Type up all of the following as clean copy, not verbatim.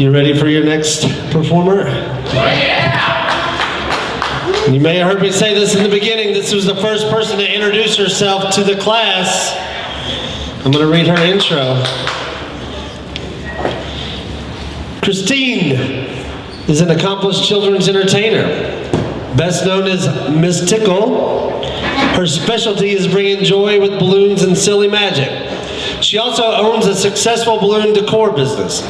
You ready for your next performer? You may have heard me say this in the beginning. This was the first person to introduce herself to the class. I'm going to read her intro. Christine is an accomplished children's entertainer, best known as Miss Tickle. Her specialty is bringing joy with balloons and silly magic. She also owns a successful balloon decor business.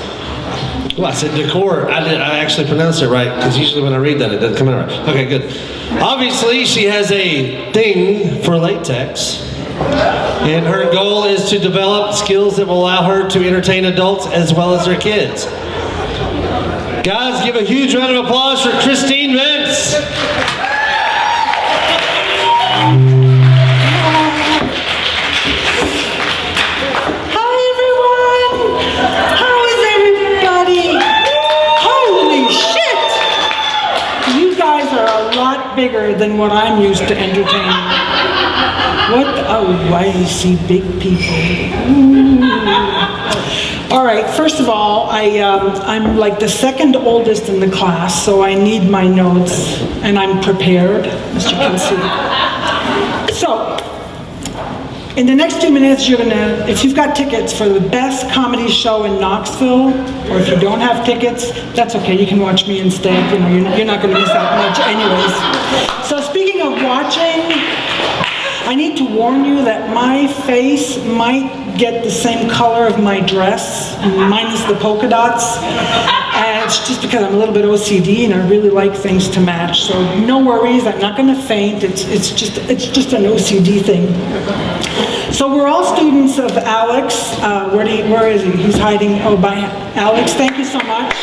Well, I said decor. I actually pronounced it right, because usually when I read that, it doesn't come out right. Okay, good. Obviously, she has a thing for latex, and her goal is to develop skills that will allow her to entertain adults as well as their kids. Guys, give a huge round of applause for Christine Vance. Bigger than what I'm used to entertaining. What I see big people. Ooh. All right, first of all, I'm like the second oldest in the class, so I need my notes, and I'm prepared, as you can see. So, in the next 2 minutes, you're gonna, if you've got tickets for the best comedy show in Knoxville, or if you don't have tickets, that's okay, you can watch me instead. You know, you're not gonna miss out much anyways. So speaking of watching, I need to warn you that my face might get the same color of my dress, minus the polka dots. And it's just because I'm a little bit OCD and I really like things to match. So no worries, I'm not gonna faint. It's just an OCD thing. So we're all students of Alex. Where is he? He's hiding. Oh, by Alex. Thank you so much.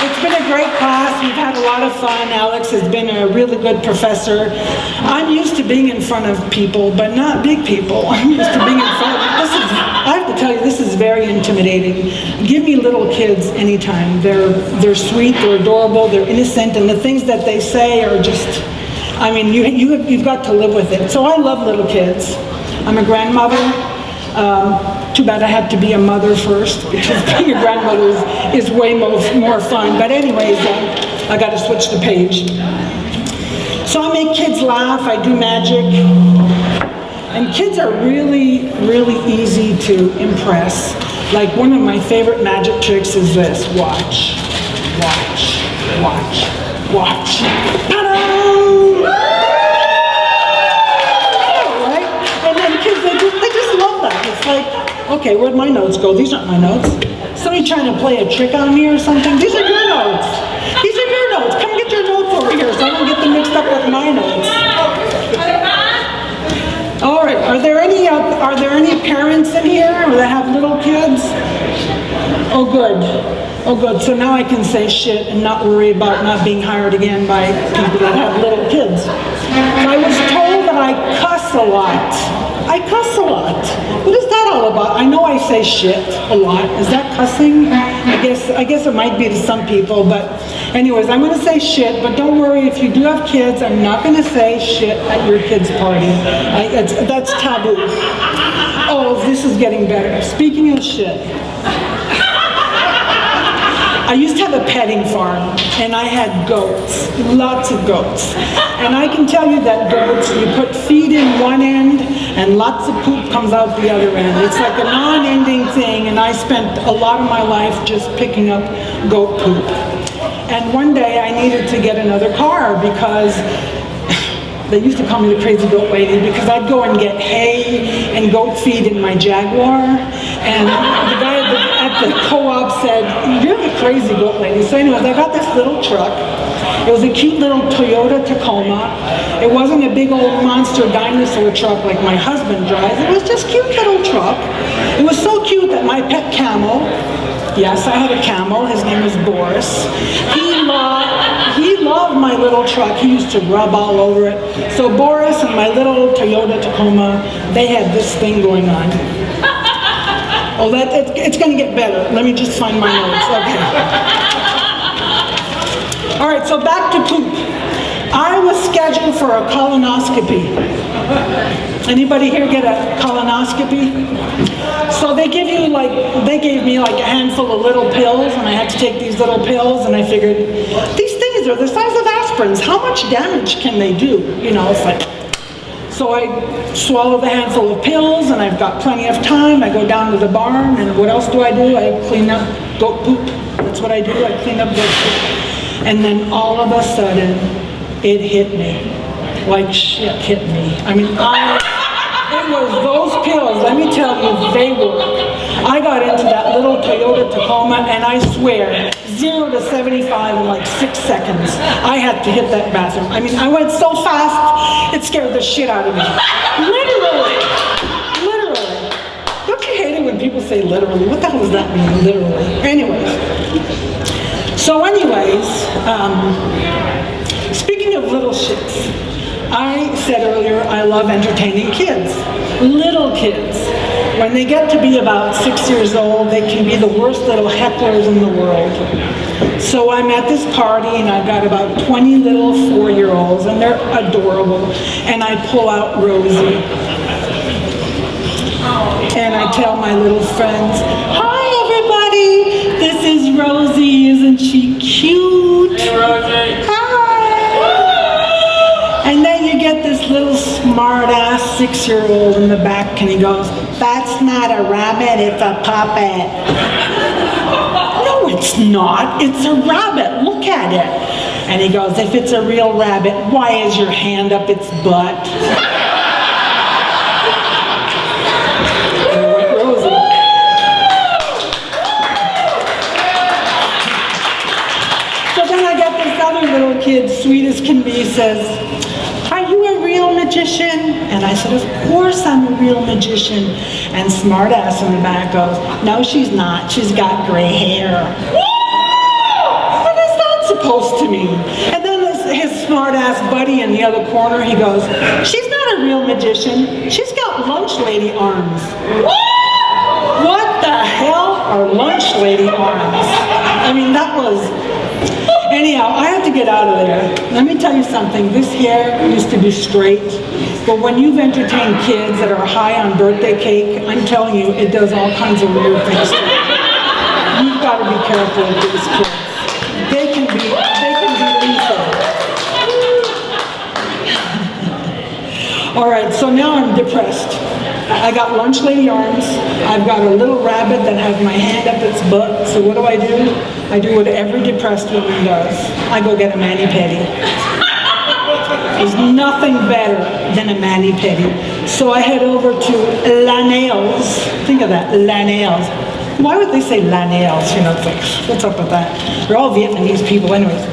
It's been a great class. We've had a lot of fun. Alex has been a really good professor. I'm used to being in front of people, but not big people. I'm used to being in front of I have to tell you, this is very intimidating. Give me little kids anytime. They're sweet, they're adorable, they're innocent, and the things that they say are just, I mean, you've got to live with it. So I love little kids. I'm a grandmother. Too bad I had to be a mother first, because being a grandmother is way more fun. But anyways, I got to switch the page. So I make kids laugh, I do magic. And kids are really, really easy to impress. Like one of my favorite magic tricks is this. Watch, watch, watch, watch. Ta-da! Right? And then kids, they just love that. It's like, okay, where'd my notes go? These aren't my notes. Somebody trying to play a trick on me or something? These are your notes. These are your notes. Come get your notes over here so I don't get them mixed up with my notes. All right, are there any parents in here that have little kids? Oh good, oh good, so now I can say shit and not worry about not being hired again by people that have little kids. I was told that I cuss a lot. I cuss a lot. What is that all about? I know I say shit a lot. Is that cussing? I guess it might be to some people, but anyways, I'm gonna say shit, but don't worry, if you do have kids, I'm not gonna say shit at your kid's party. That's taboo. Oh, this is getting better. Speaking of shit, I used to have a petting farm, and I had goats, lots of goats. And I can tell you that goats, you put feed in one end, and lots of poop comes out the other end. It's like a non-ending thing, and I spent a lot of my life just picking up goat poop. And one day I needed to get another car because they used to call me the crazy goat lady because I'd go and get hay and goat feed in my Jaguar, and the guy at the co-op said, "You're the crazy goat lady." So anyways, I got this little truck. It was a cute little Toyota Tacoma. It wasn't a big old monster dinosaur truck like my husband drives. It was just a cute little truck. It was so cute that my pet camel, yes, I had a camel, his name was Boris. He loved my little truck. He used to rub all over it. So Boris and my little Toyota Tacoma, they had this thing going on. Oh, it's gonna get better. Let me just find my notes, okay. All right, so back to poop. I was scheduled for a colonoscopy. Anybody here get a colonoscopy? So they gave me like a handful of little pills, and I had to take these little pills, and I figured, these things are the size of aspirins. How much damage can they do? You know, it's like, so I swallow the handful of pills, and I've got plenty of time. I go down to the barn, and what else do? I clean up goat poop. That's what I do. I clean up goat poop. And then all of a sudden, it hit me. Like shit hit me. I mean, it was those pills, let me tell you, they work. I got into that little Toyota Tacoma, and I swear, 0 to 75 in like 6 seconds. I had to hit that bathroom. I mean, I went so fast, it scared the shit out of me. Literally. Don't you hate it when people say literally? What the hell does that mean, literally? Anyways. Speaking of little shits, I said earlier I love entertaining kids, little kids. When they get to be about 6 years old, they can be the worst little hecklers in the world. So I'm at this party, and I've got about 20 little 4-year-olds, and they're adorable. And I pull out Rosie. And I tell my little friends, "Hi everybody, this is Rosie, isn't she cute? Hey Rosie. Hi." And then you get this little smart-ass 6-year-old in the back, and he goes, "That's not a rabbit, it's a puppet." "No, it's not. It's a rabbit. Look at it." And he goes, "If it's a real rabbit, why is your hand up its butt?" There went Rosie. So then I got this other little kid, sweet as can be, says, "Are you a real magician?" And I said, "Of course I'm a real magician." And smart ass in the back goes, "No, she's not. She's got gray hair." What is that supposed to mean? And then his smart ass buddy in the other corner, he goes, "She's not a real magician. She's got lunch lady arms." What the hell are lunch lady arms? I mean, that was... Anyhow, I had to get out of there. Let me tell you something. This hair used to be straight, but when you've entertained kids that are high on birthday cake, I'm telling you, it does all kinds of weird things to you. You've got to be careful with these kids. They can be lethal. All right, so now I'm depressed. I got lunch lady arms. I've got a little rabbit that has my hand up its butt. So what do? I do what every depressed woman does. I go get a mani-pedi. There's nothing better than a mani-pedi. So I head over to La Nails. Think of that, La Nails. Why would they say La Nails? You know, it's like, what's up with that? They're all Vietnamese people anyways.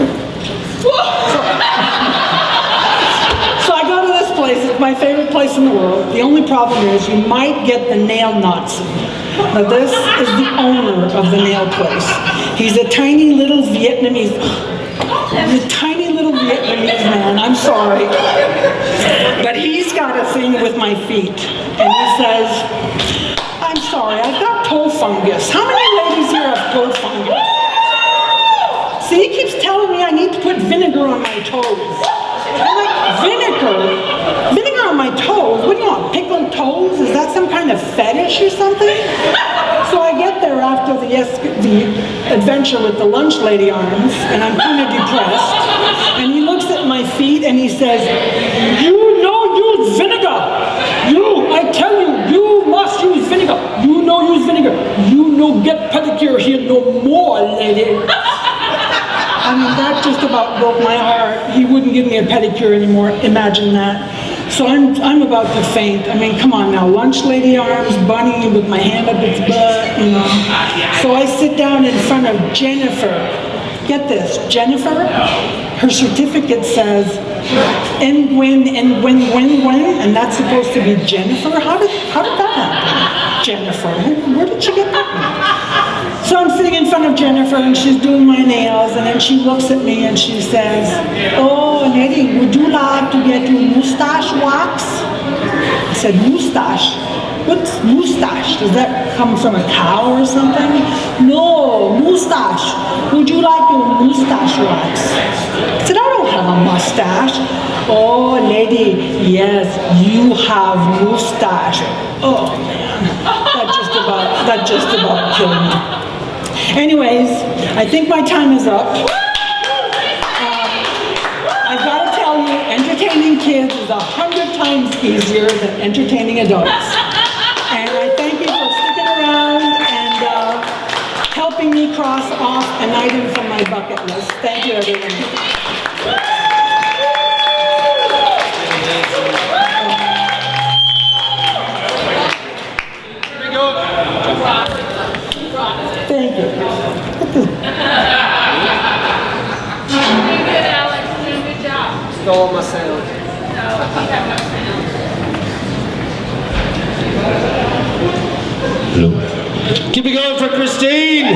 So I go to this place. It's my favorite place in the world. The only problem is you might get the nail Nazi. Now this is the owner of the nail place. He's a tiny little Vietnamese, man, I'm sorry. But he's got a thing with my feet. And he says, "I'm sorry, I've got toe fungus." How many ladies here have toe fungus? See, he keeps telling me I need to put vinegar on my toes. I'm like, vinegar? Vinegar on my toes? What do you want, pickled toes? Is that some kind of fetish or something? So I get there after the adventure with the lunch lady arms, and I'm kind of depressed. And he looks at my feet and he says, "You know use vinegar. I tell you, you must use vinegar. You know use vinegar. You no get pedicure here no more, lady." I mean, that just about broke my heart. He wouldn't give me a pedicure anymore. Imagine that. So I'm about to faint. I mean, come on now. Lunch lady arms, bunny with my hand up its butt, you know. So I sit down in front of Jennifer. Get this, Jennifer, her certificate says Nguyen, and that's supposed to be Jennifer? How did that happen? Jennifer, where did she get that? So I'm sitting in front of Jennifer and she's doing my nails, and then she looks at me and she says, "Oh, Nettie, would you like to get your mustache wax?" I said, "Mustache? what's mustache? Does that come from a cow or something? No, mustache. Would you like your mustache waxed? I said, I don't have a mustache. Oh, lady, yes, you have mustache. Oh, man, that just about killed me. Anyways, I think my time is up. I gotta tell you, entertaining kids is 100 times easier than entertaining adults. And I thank you for sticking around and helping me cross off an item from my bucket list. Thank you, everyone. Thank you. Good, Alex. Good job. Stole my sound. Hello. Keep it going for Christine.